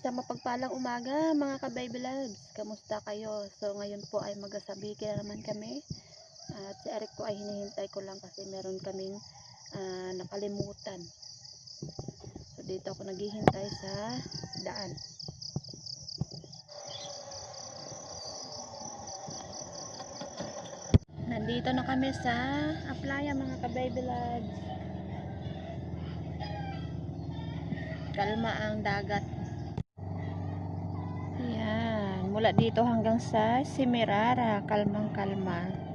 Isang mapagpalang umaga mga ka-baby loves. Kamusta kayo? So ngayon po ay magasabi na naman kami. At si Eric po ay hinihintay ko lang kasi meron kaming nakalimutan. So dito ako naghihintay sa daan. Nandito na kami sa Aplaya mga ka-baby loves. Kalma ang dagat. Yan, mula dito hanggang sa Semirara, kalmang kalma.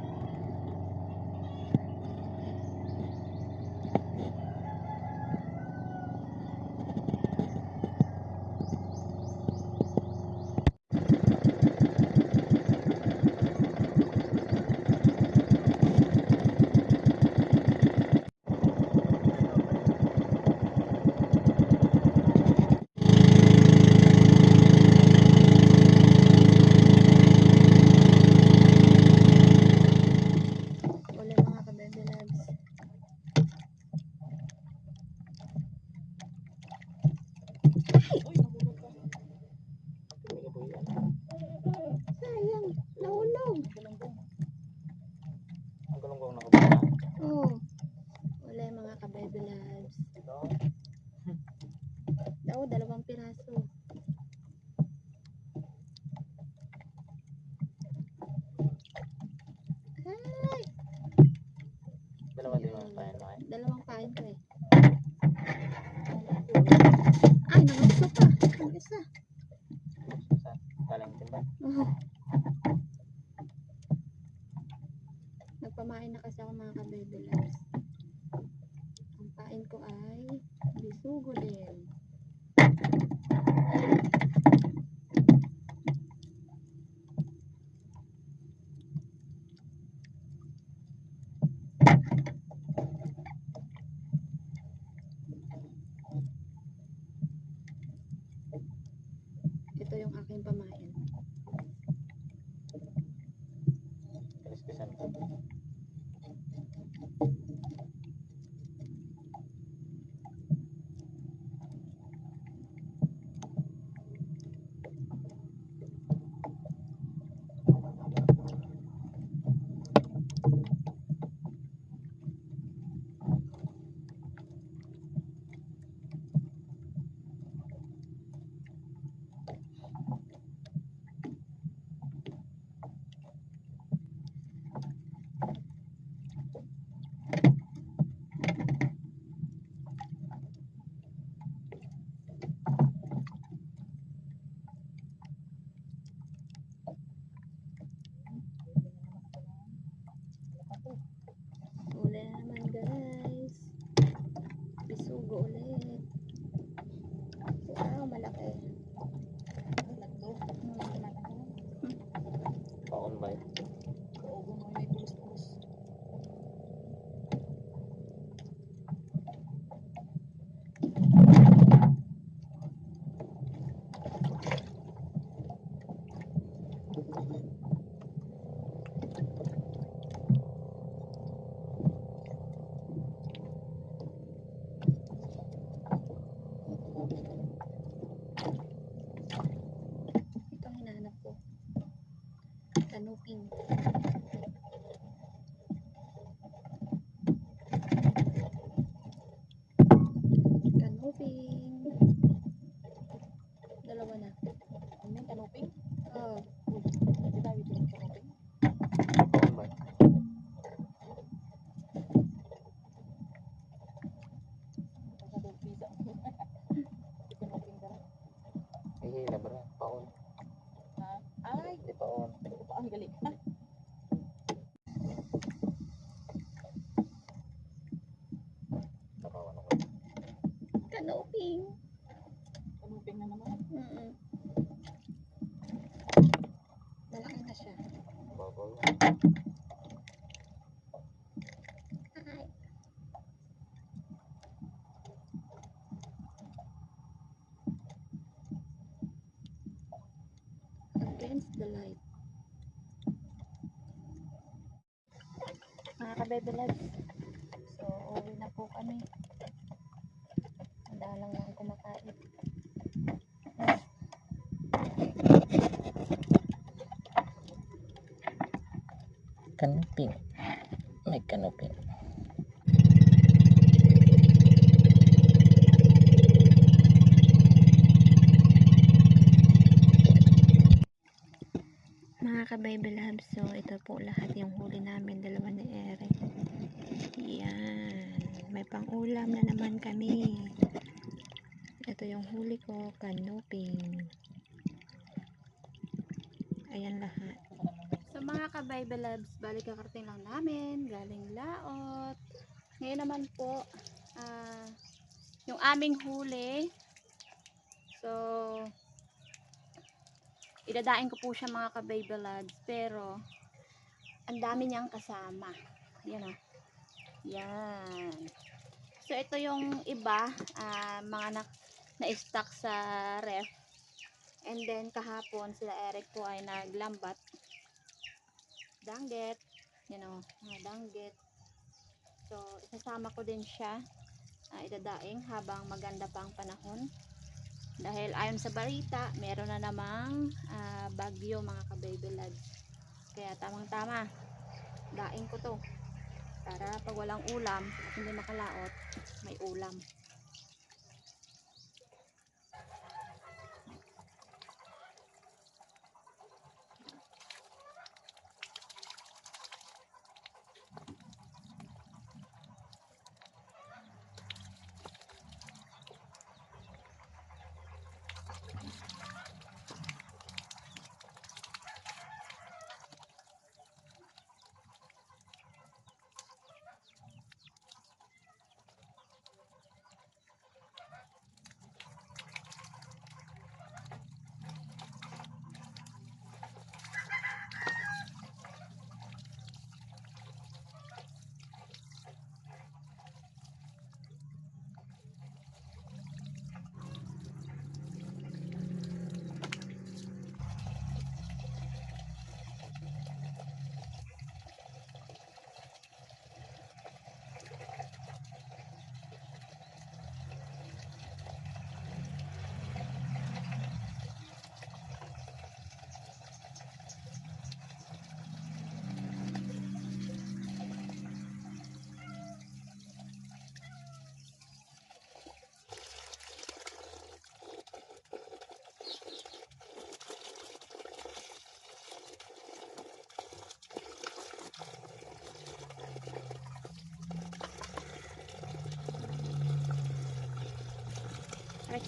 Sayang, nahulog. Ang galunggong nakabala? Oo. Wala yung mga ka-baby loves. Oo, 2 piraso. Ay! Dalawa din ang payan mo eh. 2 pain ko eh. Ay, nangusok pa. Ang isa. Sa talang timba. Oo. Nagpamain na kasi ako mga ka-baby loves. Ang pain ko ay bisugo din. Ito yung aking pamain. Kalispisan ko. Uli na naman guys. Bisugo ulit. Wow, malaki. Paon ba eh? Ito ang hinahanap ko. Kanuping. Kanuping. 2 na. Ano kanuping? Oo. Hindi tayo ito ng kanuping. Paon ba eh? Nakadugpisa. Kanuping ka na. Ihila ba na? Paon. Ha? Ay! Hindi paon. Ang galing. Nakawan ako. Kanuping. Kanuping na naman. Malaki na siya. Babaw. Ay. Against the light. Mga ka-baby loves. So, uwi na po kami. Madalang lang kumakain. Kanuping. May kanuping. Mga ka-baby love, so ito po lahat yung huli namin, dalawa ni Eric. Yan, may pang-ulam na naman kami. Ito yung huli ko, kanuping. Ayan lahat. So mga ka-baby loves, balik kakarating lang namin, galing laot. Ngayon naman po, yung aming huli. So, idadaing ko po siya mga ka-baby loves, pero ang dami niyang kasama. Yan o. Yan. So, ito yung iba, mga na-stock sa ref. And then, kahapon, sila Eric po ay naglambat. Danggit. Yan o, mga danggit. So, isasama ko din siya. Idadaing habang maganda pa ang panahon. Dahil ayon sa balita, meron na namang bagyo mga ka-baby lads. Kaya tamang-tama, daing ko to. Para pag walang ulam, at hindi makalaot, may ulam. Right.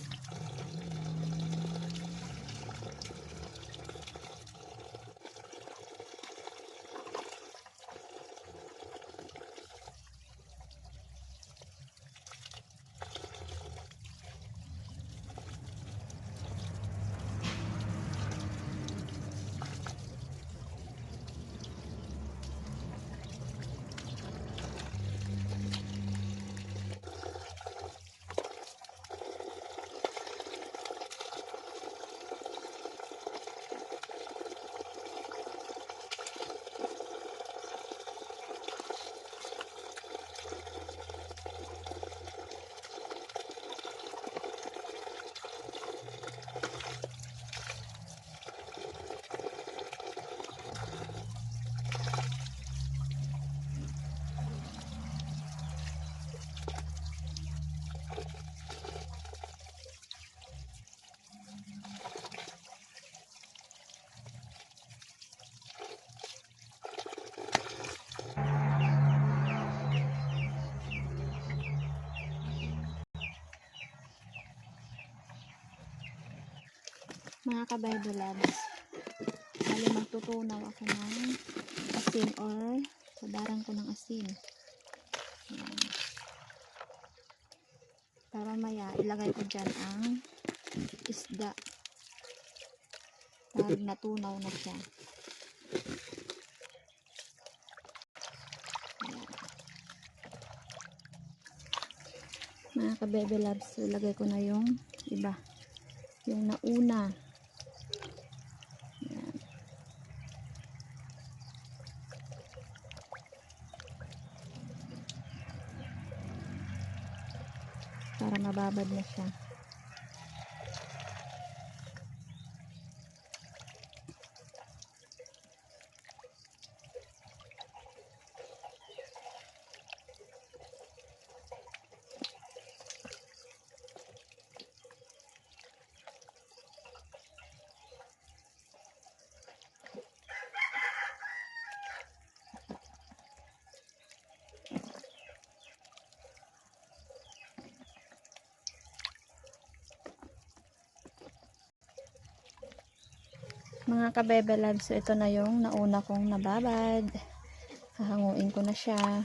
Mga ka-Bible loves, bali magtutunaw ako ng asin or sadarang ko ng asin. Ayan. Para maya ilagay ko dyan ang isda para natunaw na siya. Ayan. Mga ka-Bible loves, ilagay ko na yung iba, yung nauna. Ayan. Para mababad na siya. Mga kabebe loves, so ito na yung nauna kong nababad. Hahanguin ko na siya.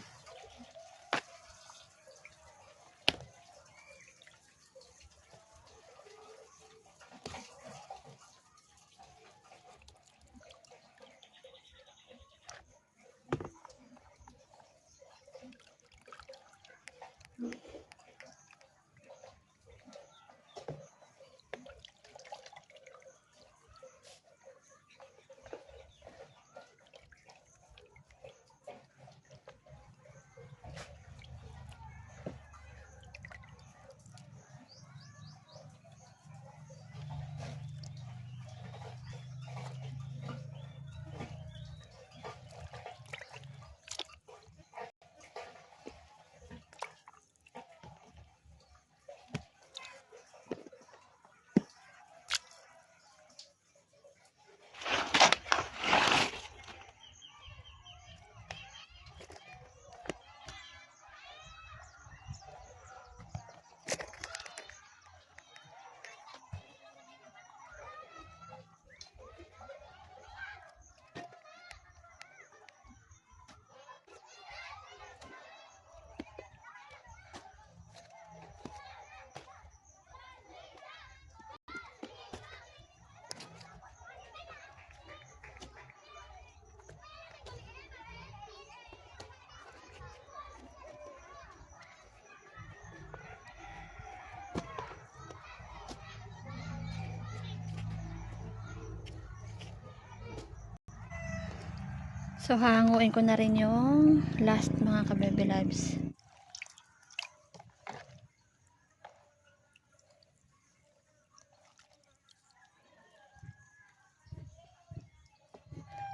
So, hahanguin ko na rin yung last mga kabebe loves.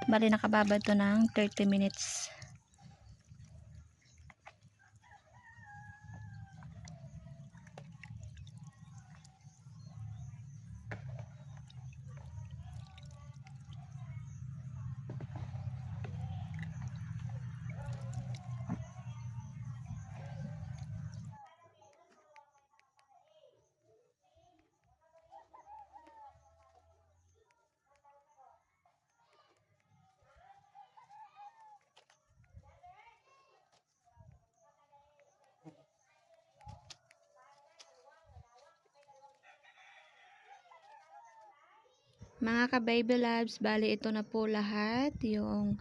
Bali, nakababad to ng 30 minutes. Mga ka-baby loves, bali ito na po lahat yung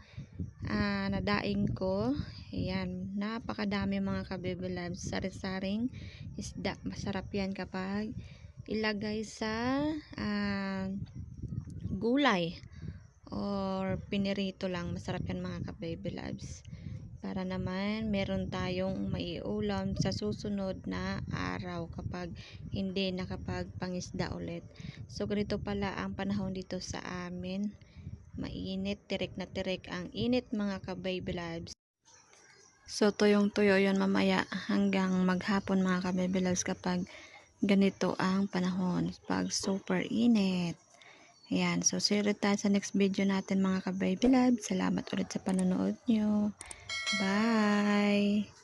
nadaing ko. Ayan, napakadami mga ka-baby loves. Sari-saring isda. Masarap yan kapag ilagay sa gulay or pinirito lang. Masarap yan mga ka-baby loves. Para naman meron tayong maiulam sa susunod na araw kapag hindi nakapagpangisda ulit. So ganito pala ang panahon dito sa amin. Mainit, tirik na tirik ang init mga ka-baby loves. So tuyong tuyo yon mamaya hanggang maghapon mga ka-baby loves kapag ganito ang panahon. Pag super init. Ayan, so see you tayo sa next video natin mga ka-baby loves. Salamat ulit sa panonood nyo. Bye!